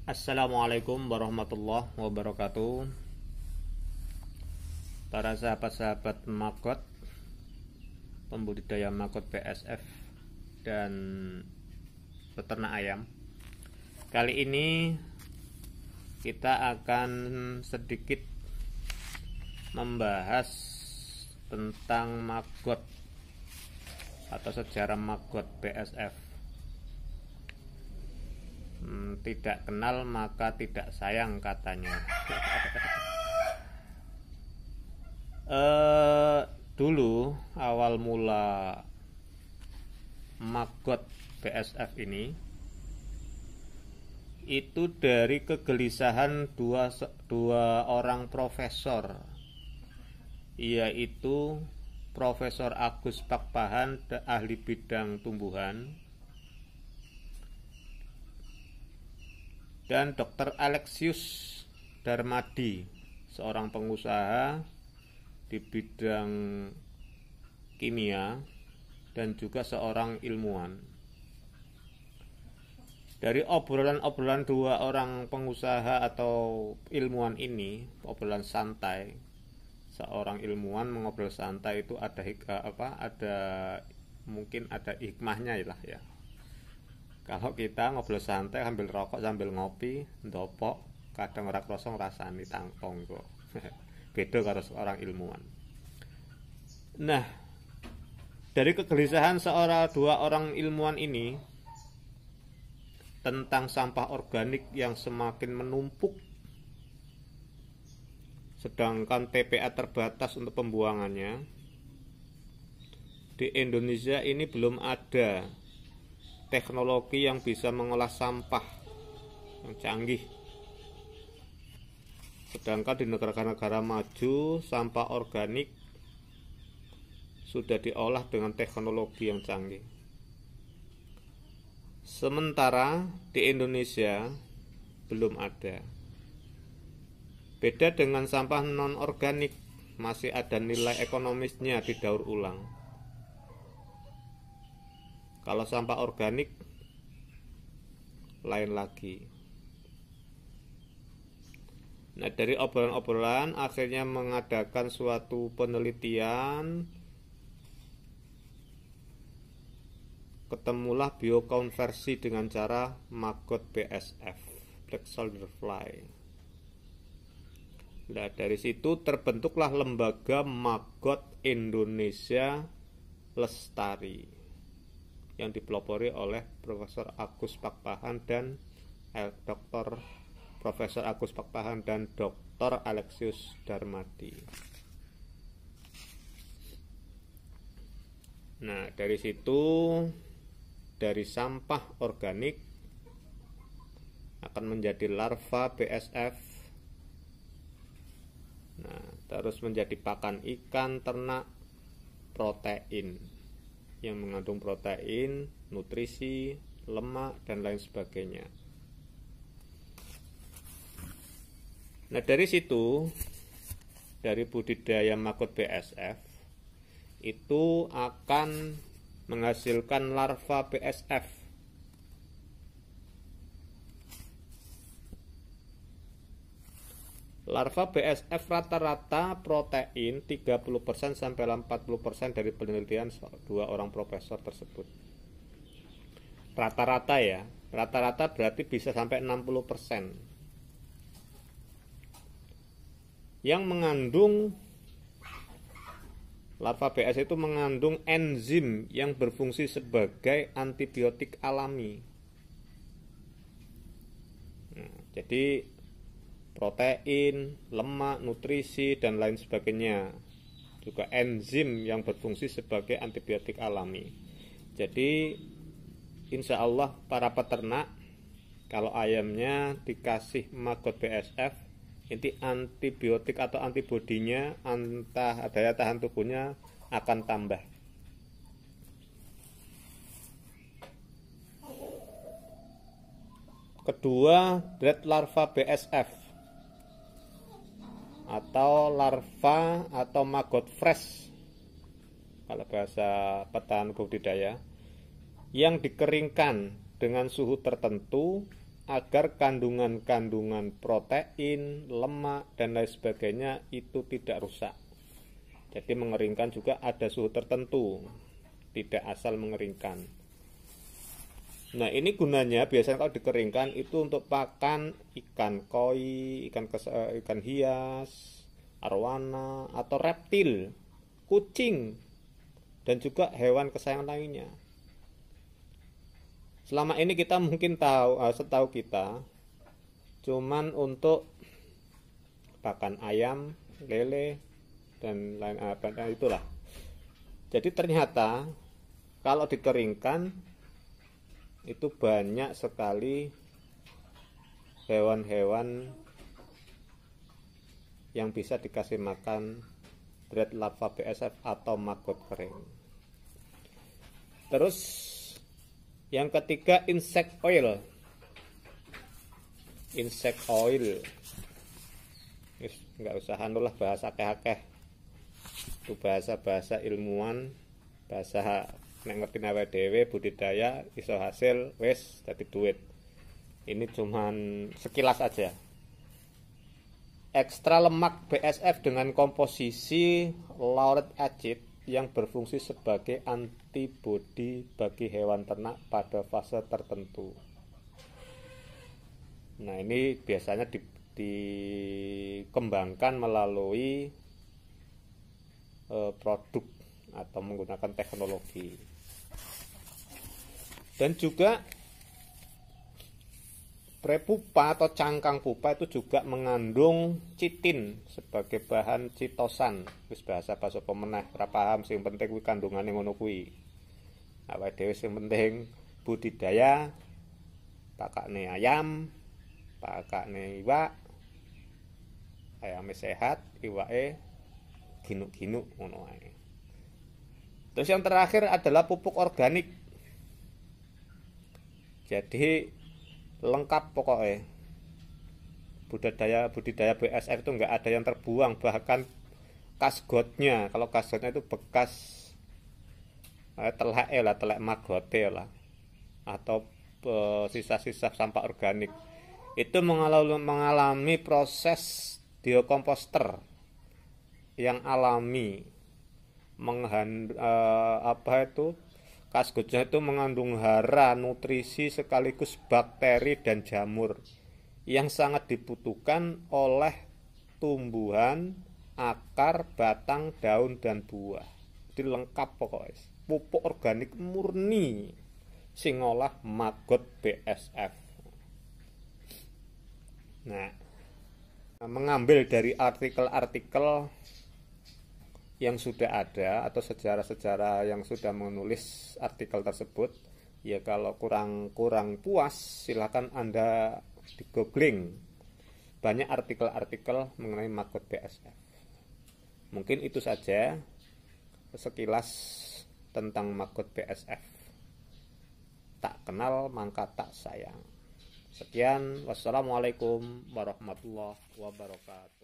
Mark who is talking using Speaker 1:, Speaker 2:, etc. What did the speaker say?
Speaker 1: Assalamualaikum warahmatullahi wabarakatuh. Para sahabat-sahabat maggot, pembudidaya maggot BSF dan peternak ayam. Kali ini kita akan sedikit membahas tentang maggot atau sejarah maggot BSF. Tidak kenal maka tidak sayang katanya. Dulu awal mula maggot BSF ini itu dari kegelisahan dua orang profesor, yaitu Profesor Agus Pakpahan, ahli bidang tumbuhan, dan Dr. Alexius Darmadi, seorang pengusaha di bidang kimia dan juga seorang ilmuwan. Dari obrolan-obrolan dua orang pengusaha atau ilmuwan ini, obrolan santai, seorang ilmuwan mengobrol santai itu mungkin ada hikmahnya lah ya. Kalau kita ngobrol santai sambil rokok sambil ngopi, ndopok, kadang ora krasa ngrasani tangkong kok. Beda karo seorang ilmuwan. Nah, dari kegelisahan dua orang ilmuwan ini tentang sampah organik yang semakin menumpuk, sedangkan TPA terbatas untuk pembuangannya. Di Indonesia ini belum ada teknologi yang bisa mengolah sampah yang canggih. Sedangkan di negara-negara maju, sampah organik sudah diolah dengan teknologi yang canggih. Sementara di Indonesia belum ada. Beda dengan sampah non-organik, masih ada nilai ekonomisnya didaur ulang. Kalau sampah organik lain lagi. Nah, dari obrolan-obrolan akhirnya mengadakan suatu penelitian. Ketemulah biokonversi dengan cara maggot BSF, Black Soldier Fly. Nah, dari situ terbentuklah lembaga Maggot Indonesia Lestari yang dipelopori oleh Profesor Agus Pakpahan dan Profesor Agus Pakpahan dan Dr. Alexius Darmadi. Nah, dari situ, dari sampah organik akan menjadi larva BSF. Nah, terus menjadi pakan ikan, ternak, protein yang mengandung protein, nutrisi, lemak, dan lain sebagainya. Nah, dari situ, dari budidaya maggot BSF itu akan menghasilkan larva BSF. Larva BSF rata-rata protein 30% sampai 40% dari penelitian dua orang profesor tersebut. Rata-rata ya, rata-rata berarti bisa sampai 60%. Yang mengandung larva BSF itu mengandung enzim yang berfungsi sebagai antibiotik alami. Nah, jadi protein, lemak, nutrisi, dan lain sebagainya. Juga enzim yang berfungsi sebagai antibiotik alami. Jadi insya Allah para peternak, kalau ayamnya dikasih maggot BSF, nanti antibiotik atau antibodinya, entah daya tahan tubuhnya akan tambah. Kedua, breed larva BSF atau larva atau maggot fresh kalau bahasa petani budidaya, yang dikeringkan dengan suhu tertentu agar kandungan-kandungan protein, lemak, dan lain sebagainya itu tidak rusak. Jadi mengeringkan juga ada suhu tertentu, tidak asal mengeringkan. Nah ini gunanya biasanya kalau dikeringkan itu untuk pakan ikan koi, ikan hias, arwana, atau reptil, kucing, dan juga hewan kesayangan lainnya. Selama ini kita mungkin setahu kita cuman untuk pakan ayam, lele, dan lain itulah. Jadi ternyata kalau dikeringkan itu banyak sekali hewan-hewan yang bisa dikasih makan bread larva BSF atau maggot kering. Terus yang ketiga, insect oil. Insect oil. Nggak usah anulah bahasa akeh-akeh. Itu bahasa-bahasa ilmuwan, bahasa nek ngerti awake dhewe budidaya iso hasil wis dadi duit. Ini cuman sekilas aja. Ekstra lemak BSF dengan komposisi lauric acid yang berfungsi sebagai antibodi bagi hewan ternak pada fase tertentu. Nah, ini biasanya dikembangkan melalui produk atau menggunakan teknologi. Dan juga prepupa atau cangkang pupa itu juga mengandung chitin sebagai bahan chitosan. Wis bahasa pemenah ora paham, sing penting kuwi kandungane ngono kuwi. Awake dhewe sing penting budidaya pakane ayam, pakane iwak. Ayame sehat, iwake ginuk-ginuk ngono ae. Terus yang terakhir adalah pupuk organik. Jadi lengkap pokoknya. Budidaya BSF itu nggak ada yang terbuang, bahkan kasgotnya. Kalau kasgotnya itu bekas telek magote lah, atau sisa-sisa sampah organik. Itu mengalami proses diokomposter yang alami. Kasgotnya itu mengandung hara, nutrisi sekaligus bakteri dan jamur yang sangat dibutuhkan oleh tumbuhan, akar, batang, daun, dan buah. Jadi lengkap pokoknya. Pupuk organik murni sing olah maggot BSF. Nah, mengambil dari artikel-artikel yang sudah ada atau sejarah-sejarah yang sudah menulis artikel tersebut, ya kalau kurang puas silakan Anda di googling, banyak artikel-artikel mengenai maggot BSF. Mungkin itu saja sekilas tentang maggot BSF. Tak kenal maka tak sayang. Sekian, wassalamualaikum warahmatullahi wabarakatuh.